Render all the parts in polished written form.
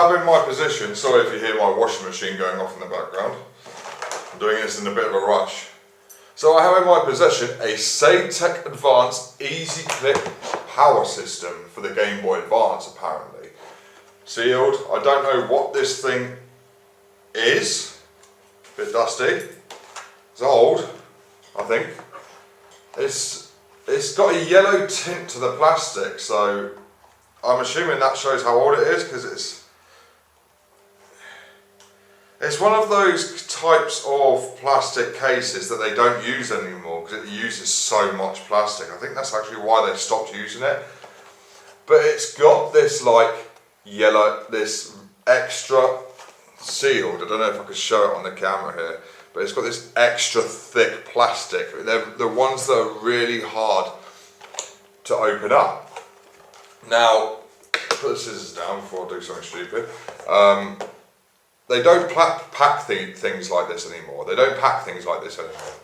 have in my possession, sorry if you hear my washing machine going off in the background, I'm doing this in a bit of a rush. So I have in my possession a Tech Advanced Easy Clip power system for the Game Boy Advance, apparently. Sealed. I don't know what this thing is. A bit dusty. It's old, I think. It's got a yellow tint to the plastic, so I'm assuming that shows how old it is, because it's one of those types of plastic cases that they don't use anymore because it uses so much plastic. I think that's actually why they stopped using it. But it's got this like yellow, this extra sealed, I don't know if I could show it on the camera here, but it's got this extra thick plastic. They're the ones that are really hard to open up. Now, put the scissors down before I do something stupid. They don't pack things like this anymore. They don't pack things like this anymore.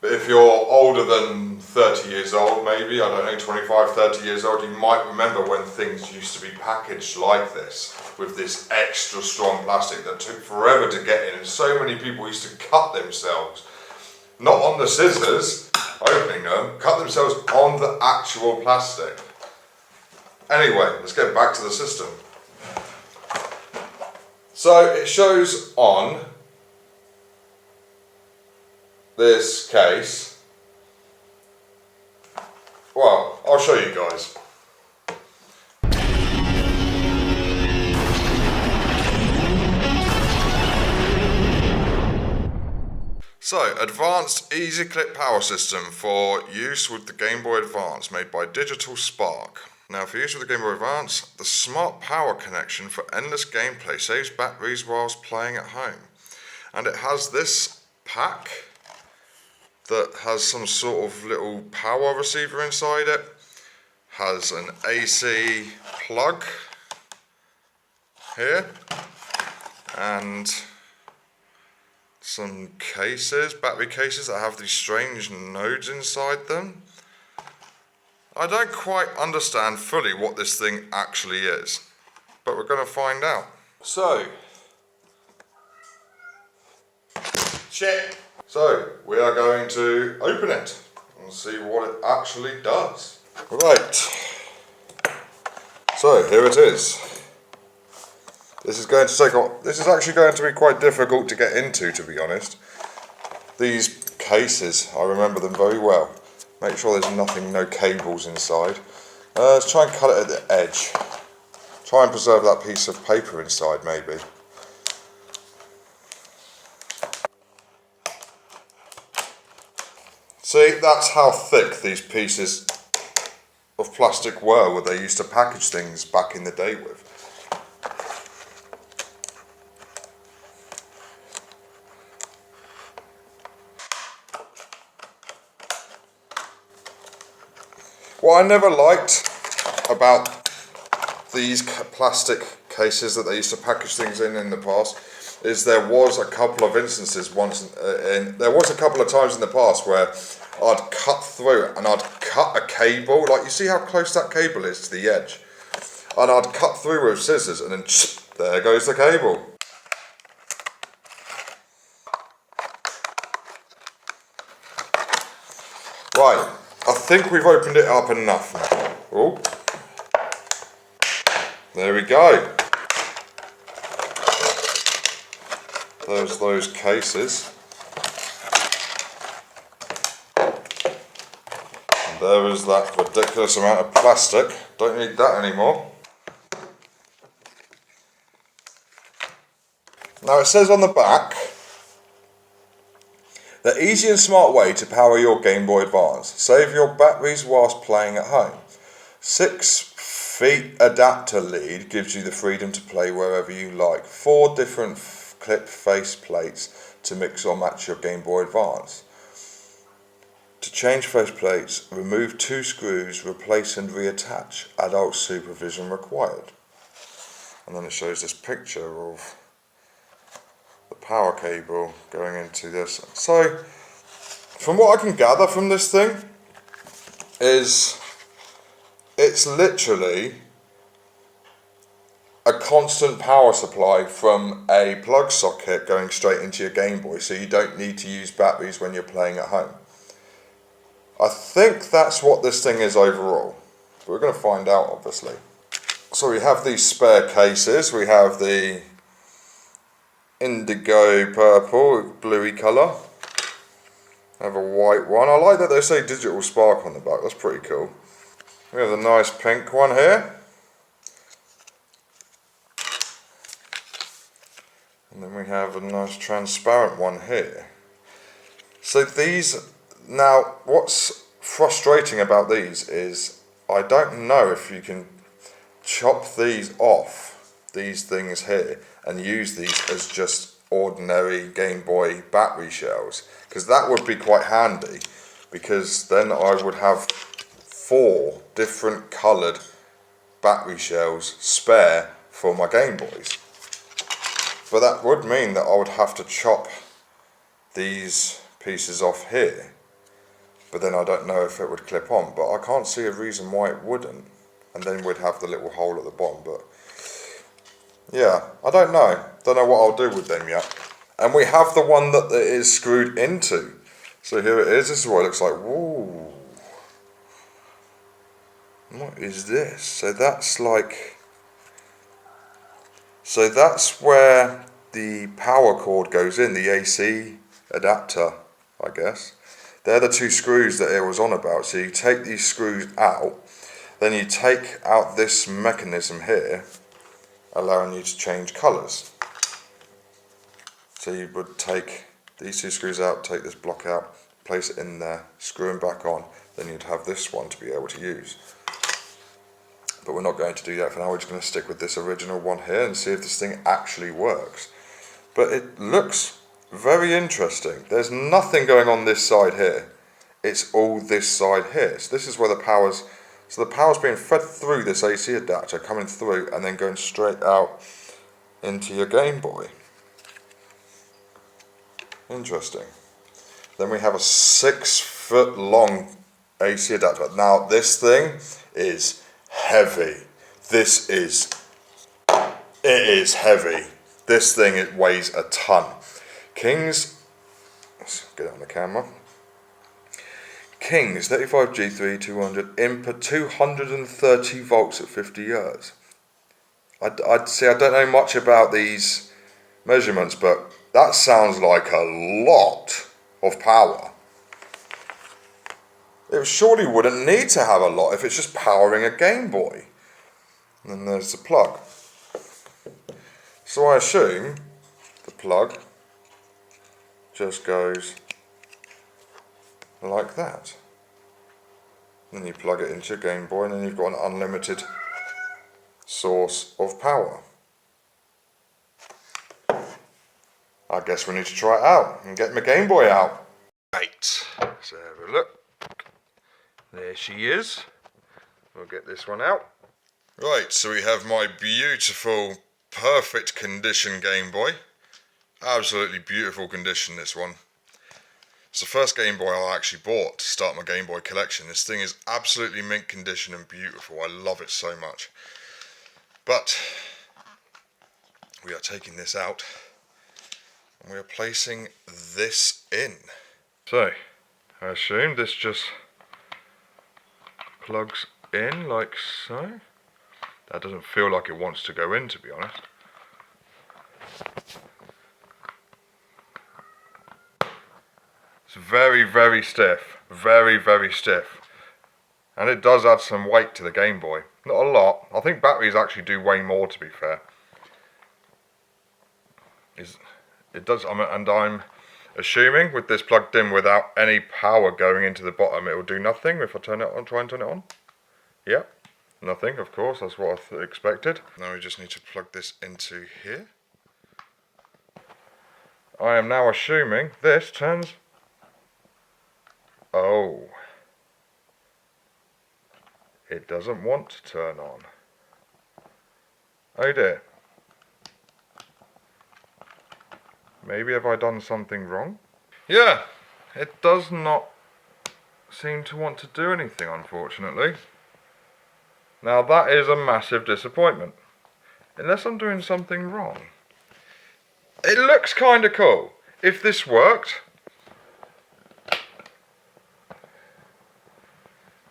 But if you're older than 30 years old, maybe, I don't know, 25, 30 years old, you might remember when things used to be packaged like this, with this extra strong plastic that took forever to get in, and so many people used to cut themselves, not on the scissors, opening them, cut themselves on the actual plastic. Anyway, let's get back to the system. So it shows on this case, well, I'll show you guys. So, Advanced Easy Clip Power System for use with the Game Boy Advance, made by Digital Spark. Now, for use with the Game Boy Advance, the smart power connection for endless gameplay saves batteries whilst playing at home. And it has this pack that has some sort of little power receiver inside it, has an AC plug here, and some cases, battery cases that have these strange nodes inside them. I don't quite understand fully what this thing actually is, but we're going to find out. So, check. So, we are going to open it and see what it actually does. Right. So, here it is. This is actually going to be quite difficult to get into, to be honest. These cases, I remember them very well. Make sure there's no cables inside. Let's try and cut it at the edge. Try and preserve that piece of paper inside, maybe. See, that's how thick these pieces of plastic were, where they used to package things back in the day with. What I never liked about these plastic cases that they used to package things in the past is there was a couple of instances there was a couple of times in the past where I'd cut through and I'd cut a cable, like you see how close that cable is to the edge, and I'd cut through with scissors and then there goes the cable. Right. I think we've opened it up enough now. Oh, there we go. There's those cases. And there is that ridiculous amount of plastic. Don't need that anymore. Now it says on the back, the easy and smart way to power your Game Boy Advance. Save your batteries whilst playing at home. 6 feet adapter lead gives you the freedom to play wherever you like. 4 different clip face plates to mix or match your Game Boy Advance. To change face plates, remove 2 screws, replace and reattach. Adult supervision required. And then it shows this picture of power cable going into this. So, from what I can gather from this thing, is it's literally a constant power supply from a plug socket going straight into your Game Boy, so you don't need to use batteries when you're playing at home. I think that's what this thing is overall. We're going to find out, obviously. So we have these spare cases. We have the indigo purple, bluey colour. I have a white one. I like that they say digital spark on the back. That's pretty cool. We have a nice pink one here. And then we have a nice transparent one here. So these, now what's frustrating about these is I don't know if you can chop these off, these things here, and use these as just ordinary Game Boy battery shells, because that would be quite handy, because then I would have 4 different coloured battery shells spare for my Game Boys. But that would mean that I would have to chop these pieces off here, but then I don't know if it would clip on, but I can't see a reason why it wouldn't, and then we'd have the little hole at the bottom. But yeah, I don't know what I'll do with them yet. And we have the one that it is screwed into, so here it is. This is what it looks like. Whoa, what is this? So that's where the power cord goes in, the AC adapter, I guess. They're the 2 screws that it was on about. So you take these screws out, then you take out this mechanism here, allowing you to change colours. So you would take these 2 screws out, take this block out, place it in there, screw them back on, then you'd have this one to be able to use. But we're not going to do that for now. We're just going to stick with this original one here and see if this thing actually works. But it looks very interesting. There's nothing going on this side here. It's all this side here. So this is where the power's being fed through this AC adapter, coming through and then going straight out into your Game Boy. Interesting. Then we have a 6-foot long AC adapter. Now this thing is heavy. It is heavy. This thing, it weighs a ton. King's, let's get it on the camera. King's 35G3 200 input 230 volts at 50 Hz. I'd say I don't know much about these measurements, but that sounds like a lot of power. It surely wouldn't need to have a lot if it's just powering a Game Boy. And then there's the plug. So I assume the plug just goes like that. Then you plug it into your Game Boy and then you've got an unlimited source of power. I guess we need to try it out and get my Game Boy out. Right, so have a look. There she is. We'll get this one out. Right, so we have my beautiful, perfect condition Game Boy. Absolutely beautiful condition, this one. It's the first Game Boy I actually bought to start my Game Boy collection. This thing is absolutely mint condition and beautiful. I love it so much. But we are taking this out and we are placing this in. So, I assume this just plugs in like so. That doesn't feel like it wants to go in, to be honest. It's very, very stiff. Very, very stiff. And it does add some weight to the Game Boy. Not a lot. I think batteries actually do way more, to be fair. It does, and I'm assuming with this plugged in without any power going into the bottom, it will do nothing if I turn it on, try and turn it on. Yep, nothing, of course, that's what I expected. Now we just need to plug this into here. I am now assuming this turns... Oh. It doesn't want to turn on. Oh dear. Maybe have I done something wrong? Yeah, it does not seem to want to do anything, unfortunately. Now that is a massive disappointment. Unless I'm doing something wrong. It looks kind of cool. If this worked,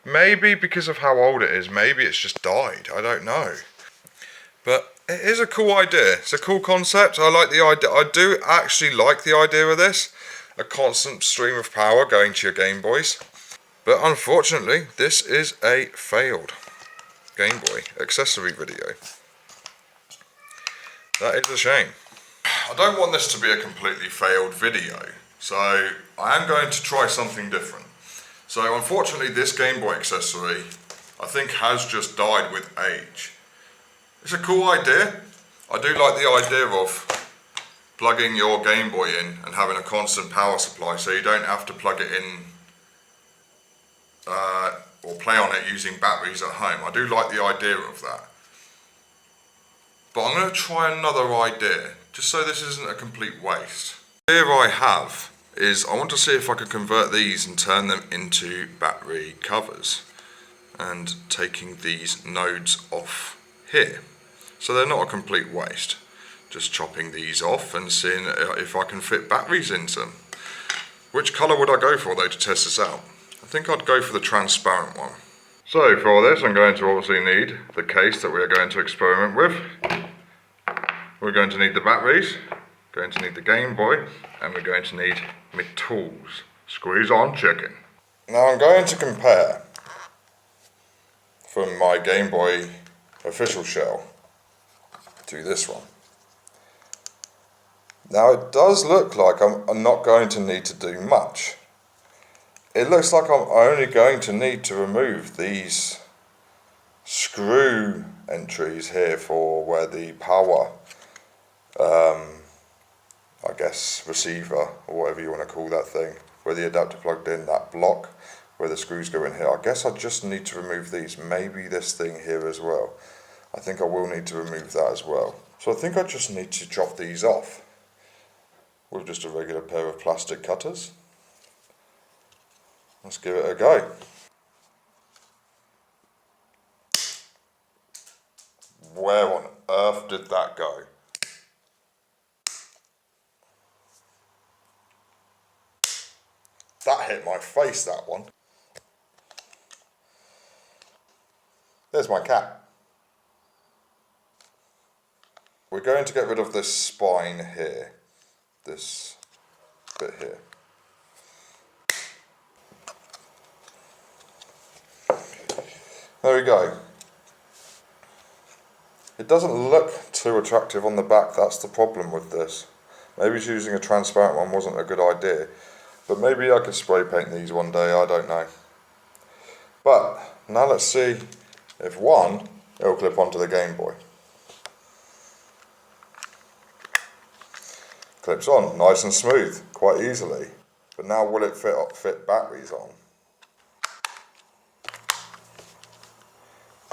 maybe because of how old it is, maybe it's just died, I don't know. But it is a cool idea, it's a cool concept, I like the idea, I do actually like the idea of this. A constant stream of power going to your Game Boys. But unfortunately, this is a failed Game Boy accessory video. That is a shame. I don't want this to be a completely failed video, so I am going to try something different. So unfortunately this Game Boy accessory, I think, has just died with age. It's a cool idea. I do like the idea of plugging your Game Boy in and having a constant power supply, so you don't have to plug it in or play on it using batteries at home. I do like the idea of that. But I'm going to try another idea, just so this isn't a complete waste. The idea I have is I want to see if I can convert these and turn them into battery covers, and taking these nodes off here. So they're not a complete waste. Just chopping these off and seeing if I can fit batteries into them. Which colour would I go for though to test this out? I think I'd go for the transparent one. So for this I'm going to obviously need the case that we are going to experiment with. We're going to need the batteries, going to need the Game Boy, and we're going to need my tools. Squeeze on chicken. Now I'm going to compare from my Game Boy official shell to this one. Now it does look like I'm not going to need to do much. It looks like I'm only going to need to remove these screw entries here for where the power, I guess, receiver or whatever you want to call that thing, where the adapter plugged in, that block where the screws go in here. I guess I just need to remove these, maybe this thing here as well. I think I will need to remove that as well. So I think I just need to drop these off with just a regular pair of plastic cutters. Let's give it a go. Where on earth did that go? That hit my face, that one. There's my cat. We're going to get rid of this spine here. This bit here. There we go. It doesn't look too attractive on the back, that's the problem with this. Maybe choosing a transparent one wasn't a good idea, but maybe I could spray paint these one day, I don't know. But now let's see if one, it'll clip onto the Game Boy. Clips on, nice and smooth, quite easily. But now will it fit batteries on?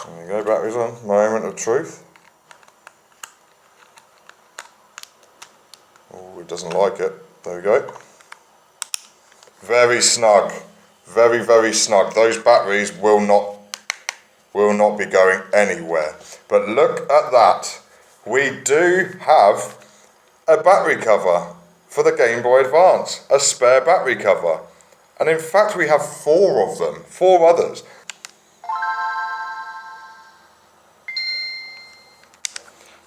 There you go, batteries on, moment of truth. Oh, it doesn't like it. There we go. Very snug. Very, very snug. Those batteries will not be going anywhere. But look at that. We do have a battery cover for the Game Boy Advance. A spare battery cover. And in fact we have 4 of them. 4 others.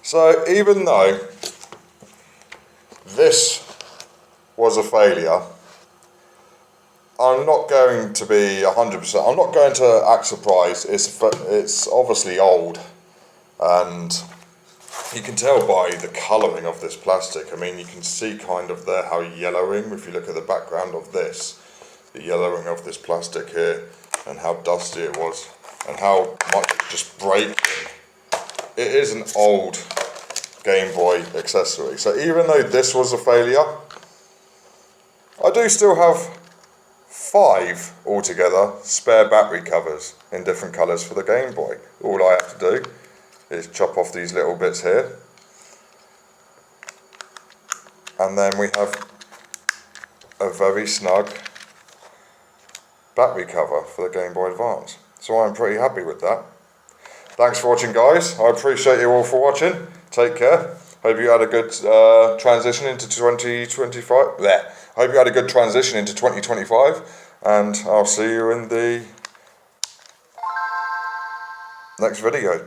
So even though this was a failure, I'm not going to be 100%, I'm not going to act surprised. It's obviously old, and you can tell by the colouring of this plastic. I mean, you can see kind of there how yellowing, if you look at the background of this, the yellowing of this plastic here, and how dusty it was, and how much it's just breaking. It is an old Game Boy accessory. So even though this was a failure, I do still have 5 altogether spare battery covers in different colours for the Game Boy. All I have to do is chop off these little bits here, and then we have a very snug battery cover for the Game Boy Advance. So I'm pretty happy with that. thanks for watching, guys. I appreciate you all for watching. Take care. Hope you had a good transition into 2025. There. Hope you had a good transition into 2025, and I'll see you in the next video.